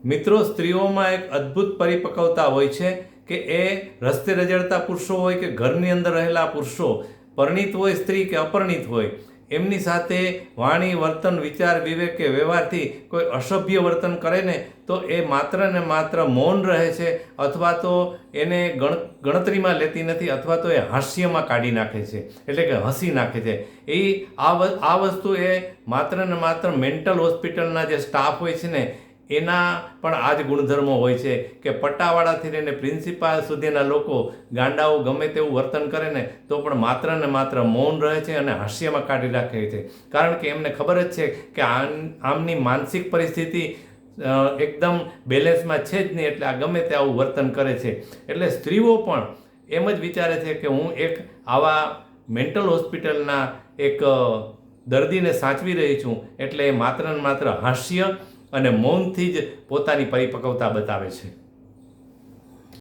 મિત્રો, સ્ત્રીઓમાં એક અદ્ભુત પરિપક્વતા હોય છે કે એ રસ્તે રજડતા પુરુષો હોય કે ઘરની અંદર રહેલા પુરુષો, પરિણીત હોય સ્ત્રી કે અપરિણીત હોય, એમની સાથે વાણી, વર્તન, વિચાર, વિવેક કે વ્યવહારથી કોઈ અસભ્ય વર્તન કરે ને તો એ માત્ર ને માત્ર મૌન રહે છે, અથવા તો એને ગણતરીમાં લેતી નથી, અથવા તો એ હાસ્યમાં કાઢી નાખે છે, એટલે કે હસી નાખે છે. આ વસ્તુ એ માત્ર ને માત્ર મેન્ટલ હોસ્પિટલના જે સ્ટાફ હોય છે ને એના પણ આ જ ગુણધર્મો હોય છે કે પટ્ટાવાળાથી લઈને પ્રિન્સિપાલ સુધીના લોકો ગાંડાઓ ગમે તેવું વર્તન કરે ને તો પણ માત્ર ને માત્ર મૌન રહે છે અને હાસ્યમાં કાઢી રાખે છે. કારણ કે એમને ખબર જ છે કે આમની માનસિક પરિસ્થિતિ એકદમ બેલેન્સમાં છે જ નહીં, એટલે આ ગમે તે આવું વર્તન કરે છે. એટલે સ્ત્રીઓ પણ એમ જ વિચારે છે કે હું એક આવા મેન્ટલ હોસ્પિટલના એક દર્દીને સાચવી રહી છું, એટલે માત્ર ને માત્ર હાસ્ય અને મૌનથી જ પોતાની પરિપક્વતા બતાવે છે.